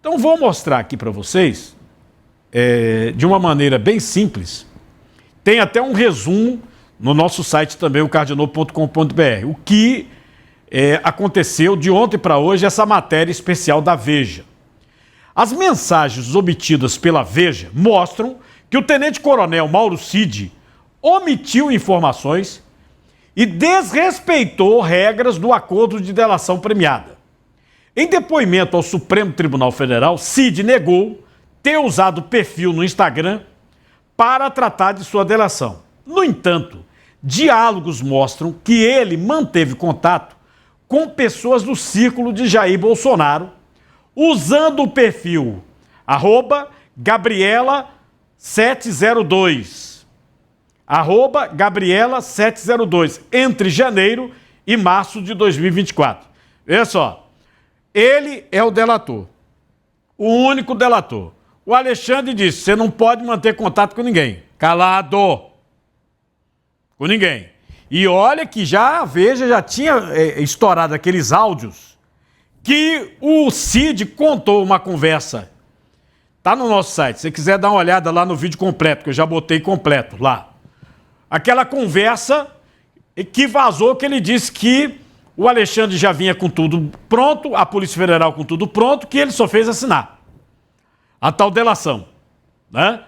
Então vou mostrar aqui para vocês, de uma maneira bem simples. Tem até um resumo no nosso site também, o cardinal.com.br. O que aconteceu de ontem para hoje, essa matéria especial da Veja. As mensagens obtidas pela Veja mostram que o tenente-coronel Mauro Cid omitiu informações e desrespeitou regras do acordo de delação premiada. Em depoimento ao Supremo Tribunal Federal, Cid negou ter usado o perfil no Instagram para tratar de sua delação. No entanto, diálogos mostram que ele manteve contato com pessoas do círculo de Jair Bolsonaro, usando o perfil @Gabriela702. @Gabriela702, entre janeiro e março de 2024. Veja só. Ele é o delator, o único delator. O Alexandre disse, você não pode manter contato com ninguém. Calado. Com ninguém. E olha que a Veja já tinha estourado aqueles áudios que o Cid contou uma conversa. Tá no nosso site, se você quiser dar uma olhada lá no vídeo completo, que eu já botei completo lá. Aquela conversa que vazou, que ele disse que o Alexandre já vinha com tudo pronto, a Polícia Federal com tudo pronto, que ele só fez assinar a tal delação, né?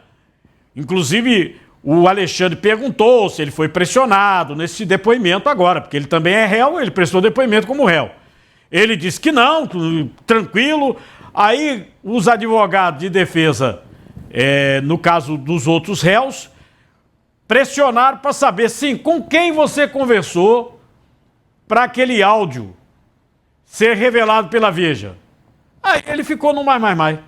Inclusive, o Alexandre perguntou se ele foi pressionado nesse depoimento agora, porque ele também é réu, ele prestou depoimento como réu. Ele disse que não, tranquilo. Aí, os advogados de defesa, no caso dos outros réus, pressionaram para saber, sim, com quem você conversou para aquele áudio ser revelado pela Veja. Aí ele ficou no mais.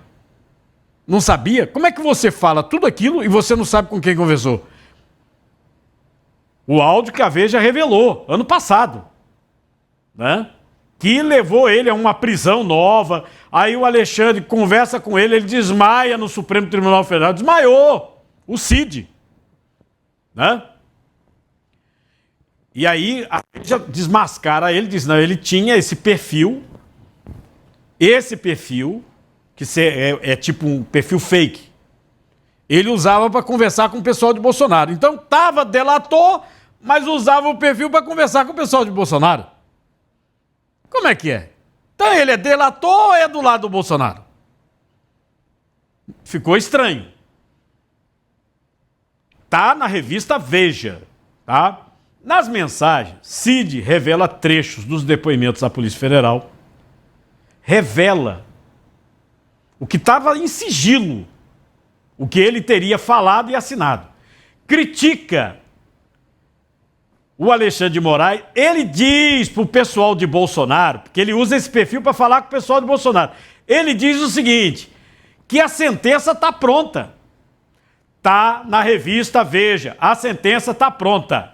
Não sabia? Como é que você fala tudo aquilo e você não sabe com quem conversou? O áudio que a Veja revelou ano passado, né? Que levou ele a uma prisão nova. Aí o Alexandre conversa com ele, ele desmaia no Supremo Tribunal Federal. Desmaiou o Cid, né? E aí a Veja desmascara ele, diz, não, ele tinha esse perfil, que é tipo um perfil fake, ele usava para conversar com o pessoal de Bolsonaro. Então estava delator, mas usava o perfil para conversar com o pessoal de Bolsonaro. Como é que é? Então ele é delator ou é do lado do Bolsonaro? Ficou estranho. Tá na revista Veja, tá? Nas mensagens, Cid revela trechos dos depoimentos à Polícia Federal, revela o que estava em sigilo, o que ele teria falado e assinado. Critica o Alexandre de Moraes, ele diz para o pessoal de Bolsonaro, porque ele usa esse perfil para falar com o pessoal de Bolsonaro, ele diz o seguinte, que a sentença está pronta. Está na revista Veja, a sentença está pronta.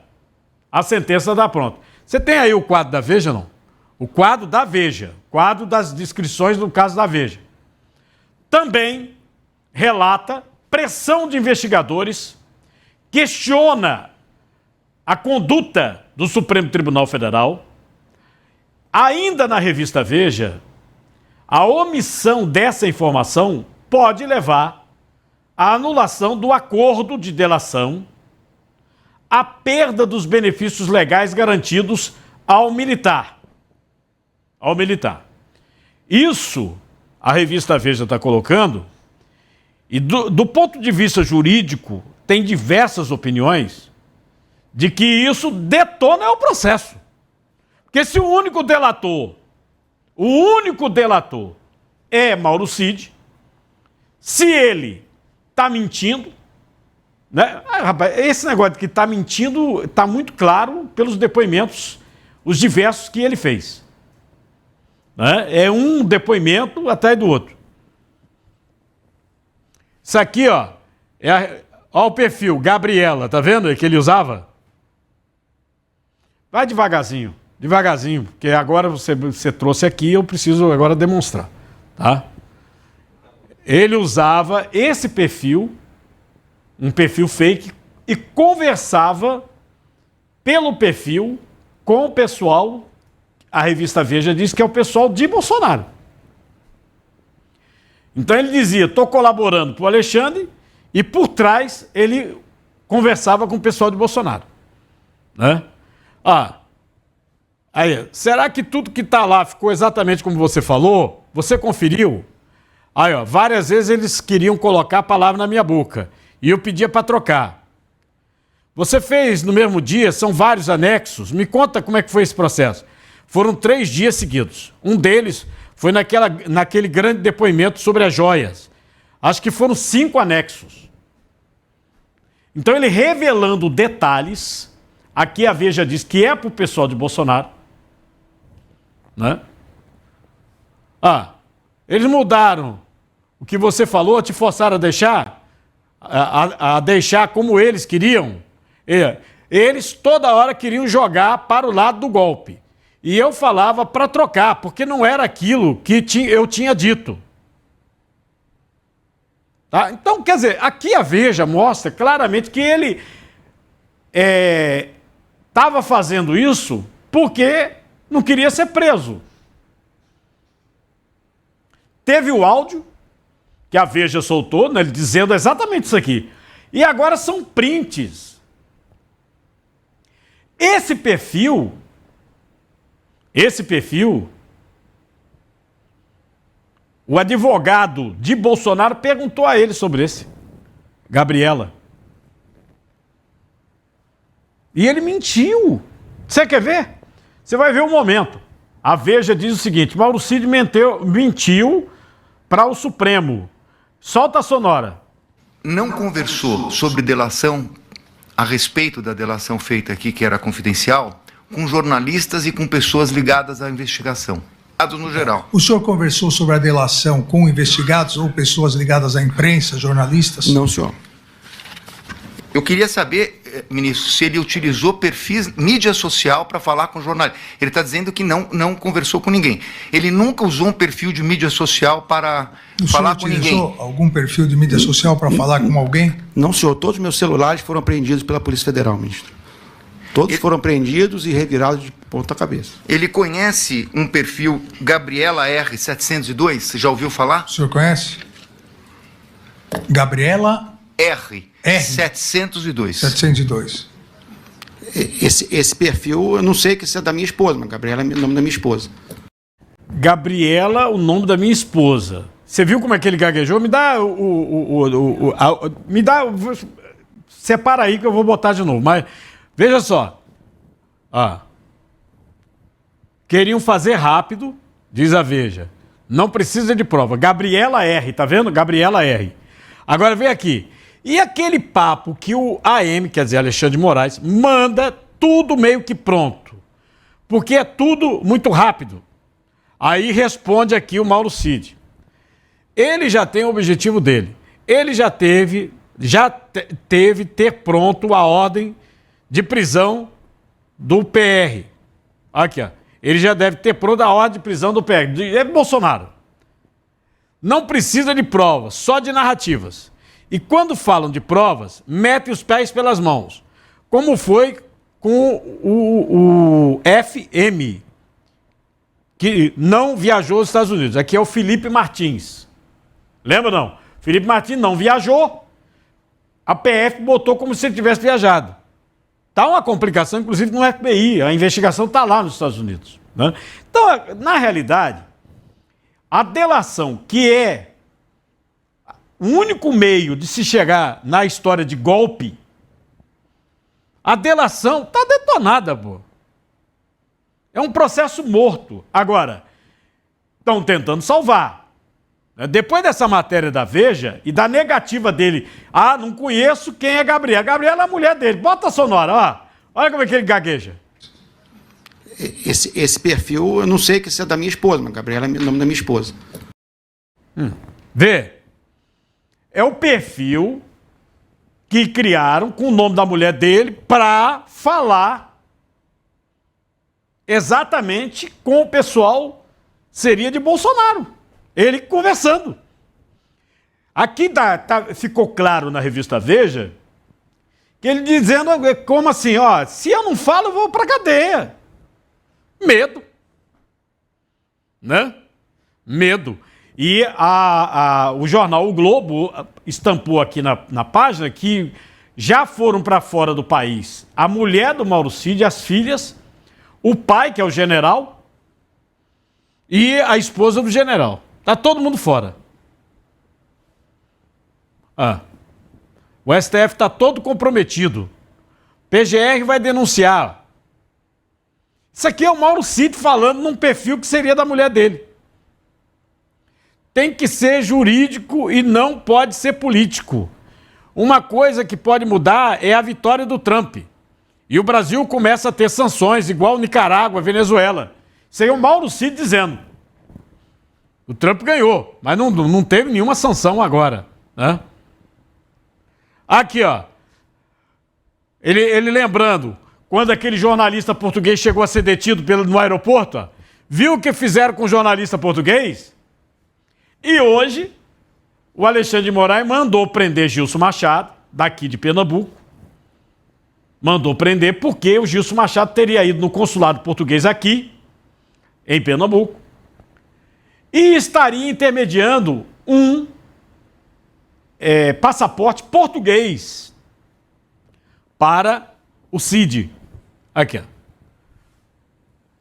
A sentença está pronta. Você tem aí o quadro da Veja, não? O quadro da Veja, quadro das descrições do caso da Veja. Também relata pressão de investigadores, questiona a conduta do Supremo Tribunal Federal. Ainda na revista Veja, a omissão dessa informação pode levar à anulação do acordo de delação, a perda dos benefícios legais garantidos ao militar. Isso a revista Veja está colocando, e do ponto de vista jurídico, tem diversas opiniões de que isso detona o processo. Porque se o único delator é Mauro Cid, se ele está mentindo, né? Rapaz, esse negócio de que está mentindo está muito claro pelos depoimentos, os diversos que ele fez. Né? É um depoimento atrás do outro. Isso aqui, ó o perfil, Gabriela, tá vendo que ele usava? Vai devagarzinho, porque agora você trouxe aqui, eu preciso agora demonstrar, tá? Ele usava esse perfil, um perfil fake, e conversava pelo perfil com o pessoal, a revista Veja diz que é o pessoal de Bolsonaro. Então ele dizia, estou colaborando para o Alexandre, e por trás ele conversava com o pessoal de Bolsonaro. Né? Aí, será que tudo que está lá ficou exatamente como você falou? Você conferiu? Aí, ó, várias vezes eles queriam colocar a palavra na minha boca, e eu pedia para trocar. Você fez no mesmo dia, são vários anexos. Me conta como é que foi esse processo. Foram 3 dias seguidos. Um deles foi naquele grande depoimento sobre as joias. Acho que foram 5 anexos. Então ele revelando detalhes, aqui a Veja diz que é para o pessoal de Bolsonaro, né? Eles mudaram o que você falou, te forçaram a deixar, a deixar como eles queriam. Eles toda hora queriam jogar para o lado do golpe. E eu falava para trocar, porque não era aquilo que eu tinha dito. Tá? Então, quer dizer, aqui a Veja mostra claramente que ele estava fazendo isso porque não queria ser preso. Teve o áudio que a Veja soltou, né, dizendo exatamente isso aqui. E agora são prints. Esse perfil, o advogado de Bolsonaro perguntou a ele sobre esse, Gabriela. E ele mentiu. Você quer ver? Você vai ver o momento. A Veja diz o seguinte, Mauro Cid mentiu para o Supremo. Solta a sonora. Não conversou sobre delação, a respeito da delação feita aqui, que era confidencial, com jornalistas e com pessoas ligadas à investigação. No geral. O senhor conversou sobre a delação com investigados ou pessoas ligadas à imprensa, jornalistas? Não, senhor. Eu queria saber, ministro, se ele utilizou perfis, mídia social para falar com jornalistas. Ele está dizendo que não conversou com ninguém. Ele nunca usou um perfil de mídia social para falar com ninguém. O senhor utilizou algum perfil de mídia social para falar com alguém? Não, senhor. Todos os meus celulares foram apreendidos pela Polícia Federal, ministro. Todos foram apreendidos e revirados de ponta cabeça. Ele conhece um perfil Gabriela R. 702? Você já ouviu falar? O senhor conhece? Gabriela R. 702. 702. Esse perfil, eu não sei que isso é da minha esposa, mas Gabriela é o nome da minha esposa. Gabriela, o nome da minha esposa. Você viu como é que ele gaguejou? Me dá separa aí que eu vou botar de novo. Mas veja só. Queriam fazer rápido, diz a Veja. Não precisa de prova. Gabriela R, tá vendo? Gabriela R. Agora vem aqui. E aquele papo que o AM, quer dizer, Alexandre de Moraes, manda tudo meio que pronto. Porque é tudo muito rápido. Aí responde aqui o Mauro Cid. Ele já tem o objetivo dele. Ele já teve ter pronto a ordem de prisão do PR. Aqui, ó. Ele já deve ter pronto a ordem de prisão do PR. É Bolsonaro. Não precisa de provas, só de narrativas. E quando falam de provas, metem os pés pelas mãos. Como foi com o FM, que não viajou aos Estados Unidos. Aqui é o Felipe Martins. Lembra não? Felipe Martins não viajou. A PF botou como se ele tivesse viajado. Está uma complicação, inclusive, no FBI. A investigação está lá nos Estados Unidos. Né? Então, na realidade, a delação, que é o único meio de se chegar na história de golpe, a delação está detonada, pô. É um processo morto. Agora, estão tentando salvar. Depois dessa matéria da Veja e da negativa dele, não conheço quem é Gabriela. Gabriela é a mulher dele. Bota a sonora, ó. Olha como é que ele gagueja. Esse perfil, eu não sei que isso é da minha esposa, mas Gabriela é o nome da minha esposa. Vê. É o perfil que criaram com o nome da mulher dele para falar exatamente com o pessoal seria de Bolsonaro. Ele conversando. Aqui ficou claro na revista Veja que ele dizendo como assim, ó, se eu não falo, eu vou para cadeia. Medo. Né? Medo. E o jornal O Globo estampou aqui na página que já foram para fora do país a mulher do Mauro Cid, as filhas, o pai, que é o general, e a esposa do general. Tá todo mundo fora. O STF está todo comprometido. PGR vai denunciar. Isso aqui é o Mauro Cid falando num perfil que seria da mulher dele. Tem que ser jurídico e não pode ser político. Uma coisa que pode mudar é a vitória do Trump. E o Brasil começa a ter sanções, igual Nicarágua, Venezuela. Isso aí é o Mauro Cid dizendo. O Trump ganhou, mas não teve nenhuma sanção agora, né? Aqui, ó. Ele lembrando, quando aquele jornalista português chegou a ser detido no aeroporto, ó, viu o que fizeram com o jornalista português? E hoje, o Alexandre de Moraes mandou prender Gilson Machado, daqui de Pernambuco. Mandou prender porque o Gilson Machado teria ido no consulado português aqui, em Pernambuco, e estaria intermediando um passaporte português para o Cid. Aqui, ó.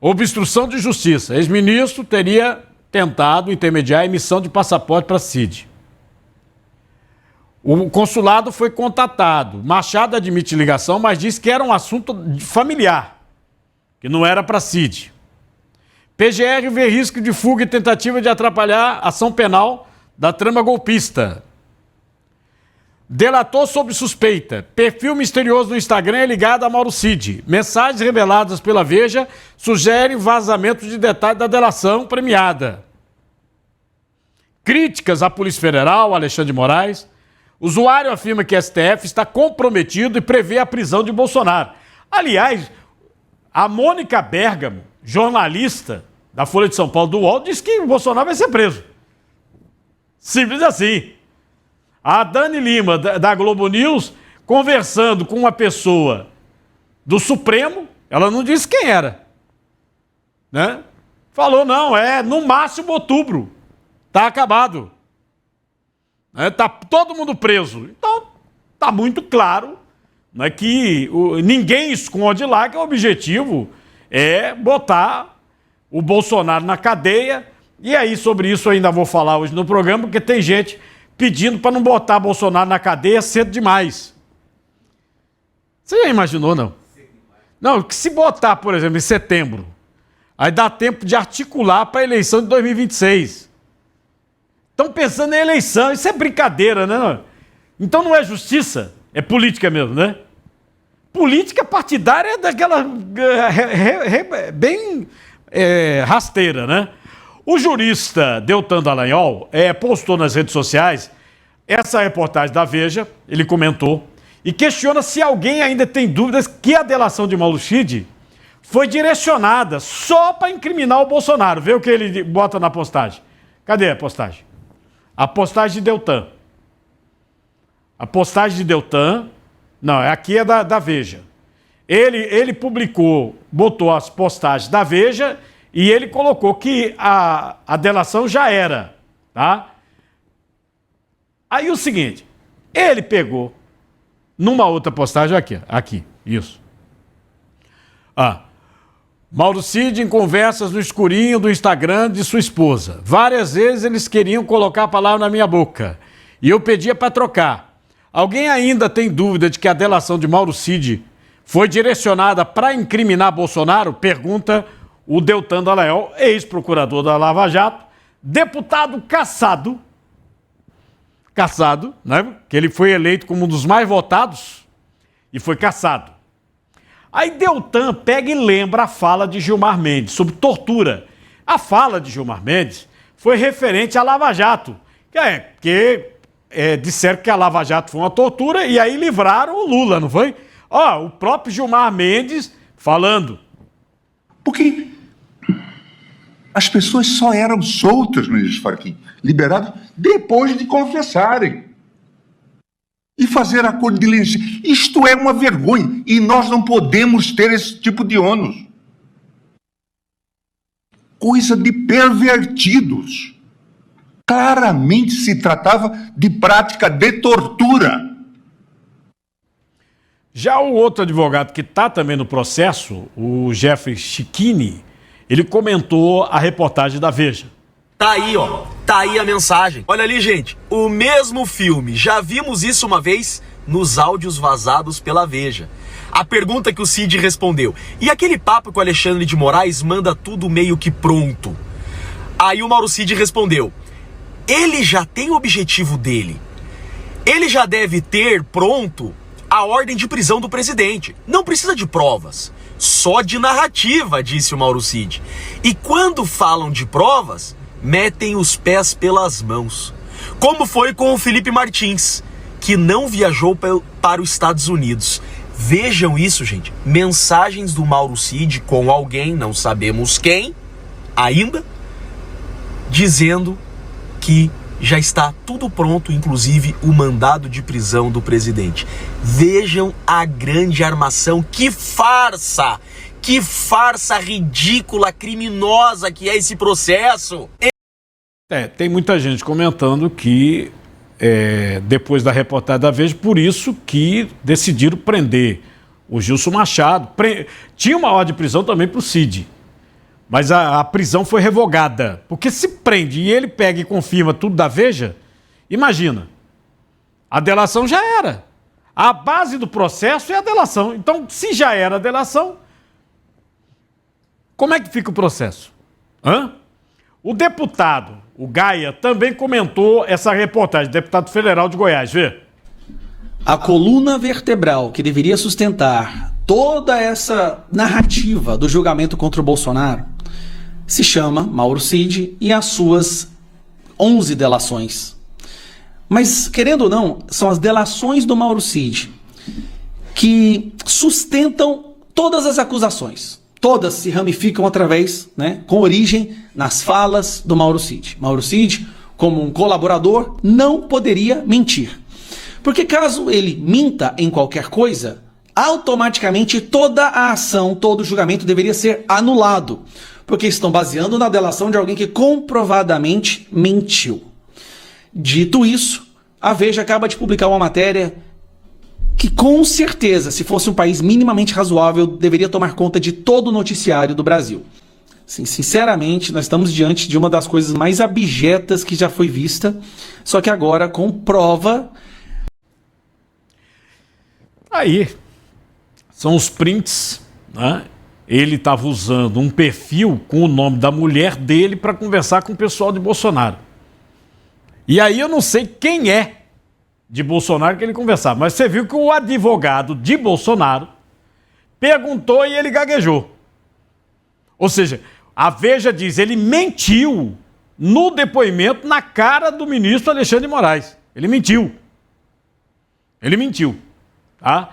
Obstrução de justiça. Ex-ministro teria tentado intermediar a emissão de passaporte para Cid. O consulado foi contatado. Machado admite ligação, mas disse que era um assunto familiar, que não era para Cid. PGR vê risco de fuga e tentativa de atrapalhar a ação penal da trama golpista. Delator sob suspeita. Perfil misterioso no Instagram é ligado a Mauro Cid. Mensagens reveladas pela Veja sugerem vazamento de detalhes da delação premiada. Críticas à Polícia Federal, Alexandre de Moraes. Usuário afirma que STF está comprometido e prevê a prisão de Bolsonaro. Aliás, a Mônica Bergamo, jornalista da Folha de São Paulo do UOL, disse que o Bolsonaro vai ser preso. Simples assim. A Dani Lima, da Globo News, conversando com uma pessoa do Supremo, ela não disse quem era, né? Falou, não, no máximo outubro. Tá acabado. Tá todo mundo preso. Então, tá muito claro, né, que ninguém esconde lá que o objetivo é botar o Bolsonaro na cadeia. E aí, sobre isso, eu ainda vou falar hoje no programa, porque tem gente pedindo para não botar Bolsonaro na cadeia cedo demais. Você já imaginou, não? Não, que se botar, por exemplo, em setembro, aí dá tempo de articular para a eleição de 2026. Estão pensando em eleição, isso é brincadeira, né? Então não é justiça, é política mesmo, né? Política partidária é daquela bem rasteira, né? O jurista Deltan Dallagnol postou nas redes sociais essa reportagem da Veja, ele comentou, e questiona se alguém ainda tem dúvidas que a delação de Mauro Cid foi direcionada só para incriminar o Bolsonaro. Vê o que ele bota na postagem. Cadê a postagem? A postagem de Deltan. A postagem de Deltan, não, aqui é da Veja. Ele publicou, botou as postagens da Veja e ele colocou que a delação já era, tá? Aí o seguinte, ele pegou numa outra postagem aqui, isso. Mauro Cid em conversas no escurinho do Instagram de sua esposa. Várias vezes eles queriam colocar a palavra na minha boca e eu pedia para trocar. Alguém ainda tem dúvida de que a delação de Mauro Cid foi direcionada para incriminar Bolsonaro? Pergunta o Deltan Dallagnol, ex-procurador da Lava Jato, deputado cassado, né? Que ele foi eleito como um dos mais votados e foi cassado. Aí Deltan pega e lembra a fala de Gilmar Mendes sobre tortura. A fala de Gilmar Mendes foi referente à Lava Jato, porque disseram que a Lava Jato foi uma tortura e aí livraram o Lula, não foi? O próprio Gilmar Mendes falando. Porque as pessoas só eram soltas no Iris Faquim, liberadas depois de confessarem. E fazer acordo de leniência. Isto é uma vergonha. E nós não podemos ter esse tipo de ônus. Coisa de pervertidos. claramente se tratava de prática de tortura. Já o outro advogado que está também no processo, o Jeffrey Schickini, ele comentou a reportagem da Veja. Tá aí, ó. Tá aí a mensagem. Olha ali, gente. O mesmo filme. Já vimos isso uma vez nos áudios vazados pela Veja. A pergunta que o Cid respondeu. E aquele papo que o Alexandre de Moraes manda tudo meio que pronto? Aí o Mauro Cid respondeu. Ele já tem o objetivo dele. Ele já deve ter pronto a ordem de prisão do presidente. Não precisa de provas. Só de narrativa, disse o Mauro Cid. E quando falam de provas, metem os pés pelas mãos. Como foi com o Felipe Martins, que não viajou para os Estados Unidos. Vejam isso, gente. Mensagens do Mauro Cid com alguém, não sabemos quem, ainda, dizendo que já está tudo pronto, inclusive o mandado de prisão do presidente. Vejam a grande armação. Que farsa! Que farsa ridícula, criminosa que é esse processo! Tem muita gente comentando que, depois da reportagem da Veja, por isso que decidiram prender o Gilson Machado. Tinha uma ordem de prisão também para o Cid. Mas a prisão foi revogada. Porque se prende e ele pega e confirma tudo da Veja, imagina. A delação já era. A base do processo é a delação. Então, se já era a delação, como é que fica o processo? O deputado, o Gaia, também comentou essa reportagem, deputado federal de Goiás. Vê. A coluna vertebral que deveria sustentar toda essa narrativa do julgamento contra o Bolsonaro se chama Mauro Cid e as suas 11 delações. Mas, querendo ou não, são as delações do Mauro Cid que sustentam todas as acusações. Todas se ramificam através, com origem nas falas do Mauro Cid. Mauro Cid, como um colaborador, não poderia mentir. Porque caso ele minta em qualquer coisa, automaticamente toda a ação, todo o julgamento deveria ser anulado. Porque estão baseando na delação de alguém que comprovadamente mentiu. Dito isso, a Veja acaba de publicar uma matéria que com certeza, se fosse um país minimamente razoável, deveria tomar conta de todo o noticiário do Brasil. Sim, sinceramente, nós estamos diante de uma das coisas mais abjetas que já foi vista, só que agora com prova. Aí, são os prints, né? Ele estava usando um perfil com o nome da mulher dele para conversar com o pessoal de Bolsonaro. E aí eu não sei quem é de Bolsonaro que ele conversava, mas você viu que o advogado de Bolsonaro perguntou e ele gaguejou. Ou seja, a Veja diz, ele mentiu no depoimento na cara do ministro Alexandre de Moraes. Ele mentiu. Ele mentiu, tá?